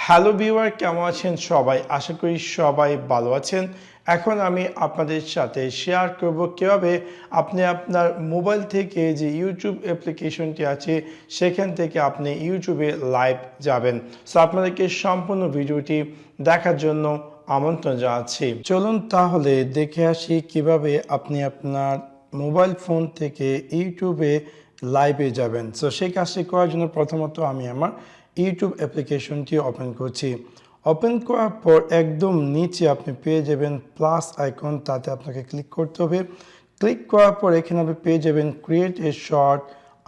Hello viewer, কেমন আছেন সবাই? আশা করি সবাই ভালো আছেন। এখন আমি আপনাদের সাথে শেয়ার করব কিভাবে আপনি আপনার মোবাইল থেকে যে ইউটিউব অ্যাপ্লিকেশনটি আছে সেখান থেকে আপনি ইউটিউবে লাইভ যাবেন। সো আপনাদেরকে সম্পূর্ণ ভিডিওটি দেখার জন্য আমন্ত্রণ জানাচ্ছি। চলুন তাহলে দেখে আসি কিভাবে আপনি আপনার মোবাইল ফোন থেকে ইউটিউবে লাইভে যাবেন। সো সেই কাজটি করার জন্য প্রথমত আমি আমার ইউটিউব অ্যাপ্লিকেশনটি ওপেন করছি। ওপেন করার পর একদম নিচে আপনি পেয়ে যাবেন প্লাস আইকন, তাতে আপনাকে ক্লিক করতে হবে। ক্লিক করার পর এখানে আপনি পেয়ে যাবেন create a short,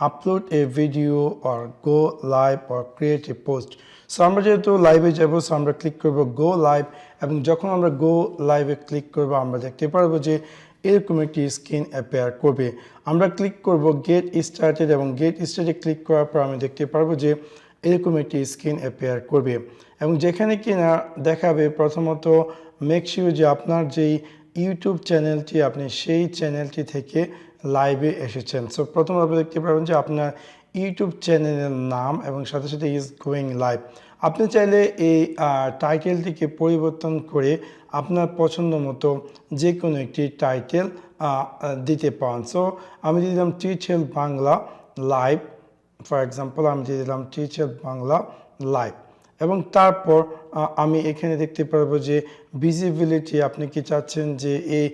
upload A video, or go live, or create a post. So আমরা যেহেতু লাইভে যাব, সো আমরা ক্লিক করব গো লাইভ, এবং যখন আমরা গো লাইভে ক্লিক করব আমরা দেখতে পারবো যে এরকম একটি স্ক্রিন অ্যাপিয়ার করবে। আমরা ক্লিক করব গেট স্টার্টেড, এবং গেট স্টার্টে ক্লিক করার পর আমি দেখতে পারবো যে এরকম একটি স্ক্রিন অ্যাপিয়ার করবে, এবং যেখানে কিনা দেখাবে প্রথমত মেক শিওর যে আপনার যেই ইউটিউব চ্যানেলটি আপনি সেই চ্যানেলটি থেকে লাইভে এসেছেন। সো প্রথম আপনি দেখতে পাবেন যে আপনার ইউটিউব চ্যানেলের নাম এবং সাথে সাথে ইজ গোয়িং লাইভ। আপনি চাইলে এই টাইটেলটিকে পরিবর্তন করে আপনার পছন্দ মতো যে কোনো একটি টাইটেল দিতে পারেন। সো আমি দিয়ে দিলাম tutorial Bangla live, for example আমি দিয়ে দিলাম টিউটোরিয়াল বাংলা লাইভ, এবং তারপর আমি এখানে দেখতে পারবো যে ভিজিবিলিটি আপনি কি চাচ্ছেন যে এই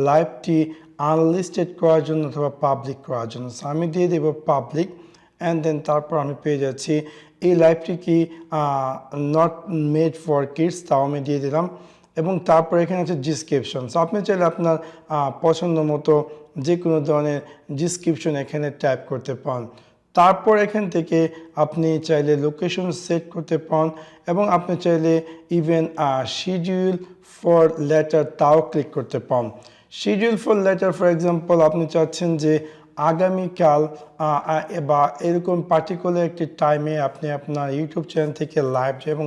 লাইভটি আনলিস্টেড করার জন্য অথবা পাবলিক করার জন্য। সো আমি দিয়ে দেবো পাবলিক, অ্যান্ড দেন তারপর আমি পেয়ে যাচ্ছি এই লাইভটি কি নট মেড ফর কিডস, তাও আমি দিয়ে দিলাম, এবং তারপর এখানে আছে ডিসক্রিপশন। সো আপনি চাইলে আপনার পছন্দ মতো যে কোনো ধরনের ডিসক্রিপশন এখানে টাইপ করতে পারেন। তারপর এখান থেকে আপনি চাইলে লোকেশন সেট করতে পারেন, এবং আপনি চাইলে ইভেন শিডিউল ফর লেটার তাও ক্লিক করতে পারেন। Schedule for letter for example আপনি চাচ্ছেন যে আগামীকাল বা এরকম পার্টিকুলার একটি টাইমে আপনি আপনার ইউটিউব চ্যানেল থেকে লাইভ, এবং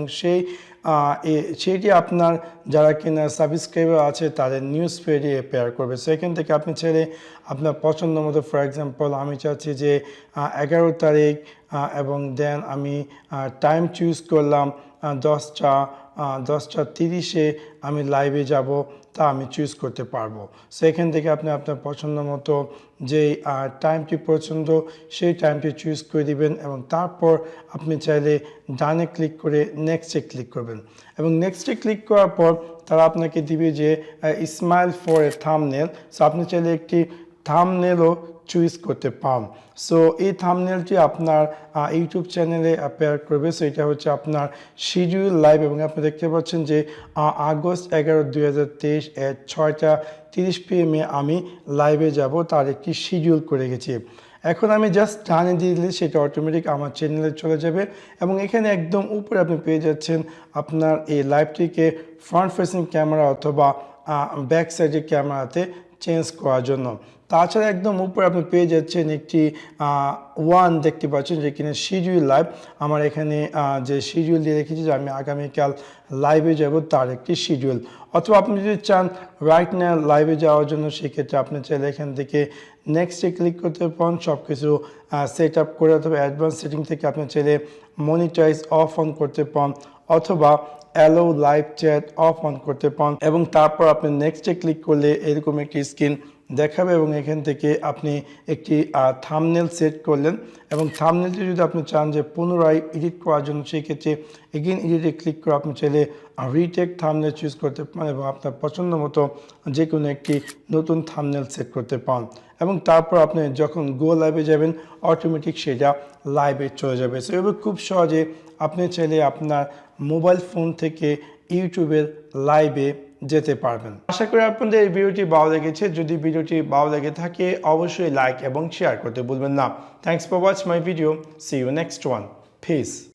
সেইটি আপনার যারা কিনা সাবস্ক্রাইবার আছে তাদের নিউজ ফিডে অ্যাপিয়ার করবে। সেখান থেকে আপনি ছেড়ে আপনার পছন্দ মতো, ফর এক্সাম্পল আমি চাচ্ছি যে 11 তারিখ, এবং দেন আমি টাইম চুজ করলাম 10:30-এ আমি লাইভে যাব, তা আমি চুজ করতে পারবো। সেখান থেকে আপনি আপনার পছন্দ মতো যেই টাইমটি পছন্দ সেই টাইমটি চুজ করে দিবেন, এবং তারপর আপনি চাইলে ডানে ক্লিক করে নেক্সটে ক্লিক করবেন, এবং নেক্সটে ক্লিক করার পর তারা আপনাকে দিবে যে smile for a thumbnail. So আপনি চাইলে একটি থাম্বনেলও চুজ করতে পারেন। সো এই থাম্বনেলটি আপনার ইউটিউব চ্যানেলে অ্যাপিয়ার করবে। সো এটা হচ্ছে আপনার শিডিউল লাইভ, এবং আপনি দেখতে পাচ্ছেন যে আগস্ট 11, 2023 at 6:30 PM আমি লাইভে যাব, তার একটি শিডিউল করে গেছি। এখন আমি জাস্ট ডানে দিয়ে দিলে সেটা অটোমেটিক আমার চ্যানেলে চলে যাবে, এবং এখানে একদম উপরে আপনি পেয়ে যাচ্ছেন আপনার এই লাইভটিকে ফ্রন্ট ফেসিং ক্যামেরা অথবা ব্যাক সাইডের ক্যামেরাতে চেঞ্জ করার জন্য। তাছাড়া একদম উপরে আপনি পেয়ে যাচ্ছেন একটি ওয়ান দেখতে পাচ্ছেন যেখানে শিডিউল লাইভ। আমার এখানে যে শিডিউল দিয়ে রেখেছি যে আমি আগামীকাল লাইভে যাব তার একটি শিডিউল। অথবা আপনি যদি চান রাইট নাও লাইভে যাওয়ার জন্য, সেক্ষেত্রে আপনি চাইলে এখান থেকে নেক্সটে ক্লিক করতে পারেন, সব কিছু সেট আপ করে, অথবা অ্যাডভান্স সেটিং থেকে আপনি চাইলে মনিটাইজ অফ অন করতে পারেন, অথবা allow live chat off on করতে পারেন, এবং তারপর আপনি নেক্সটে ক্লিক করলে এরকম একটি স্ক্রিন দেখাবে, এবং এখান থেকে আপনি একটি থাম্বনেল সেট করলেন, এবং থাম্বনেলটি যদি আপনি চান যে পুনরায় এডিট করার জন্য, সেই ক্ষেত্রে এগেইন এডিটে ক্লিক করে আপনি চাইলে রিটেক থাম্বনেল চুজ করতে পারেন, এবং আপনার পছন্দ মতো যে কোনো একটি নতুন থাম্বনেল সেট করতে পারেন, এবং তারপর আপনি যখন গো লাইভে যাবেন অটোমেটিক সেটা লাইভে চলে যাবে। সো এভাবে খুব সহজে আপনি চাইলে আপনার মোবাইল ফোন থেকে ইউটিউবের লাইভে যেতে পারবেন। আশা করি আপনাদের এই ভিডিওটি ভালো লেগেছে। যদি ভিডিওটি ভালো লেগে থাকে অবশ্যই লাইক এবং শেয়ার করতে ভুলবেন না। Thanks for watch my video. See you next one. Piece.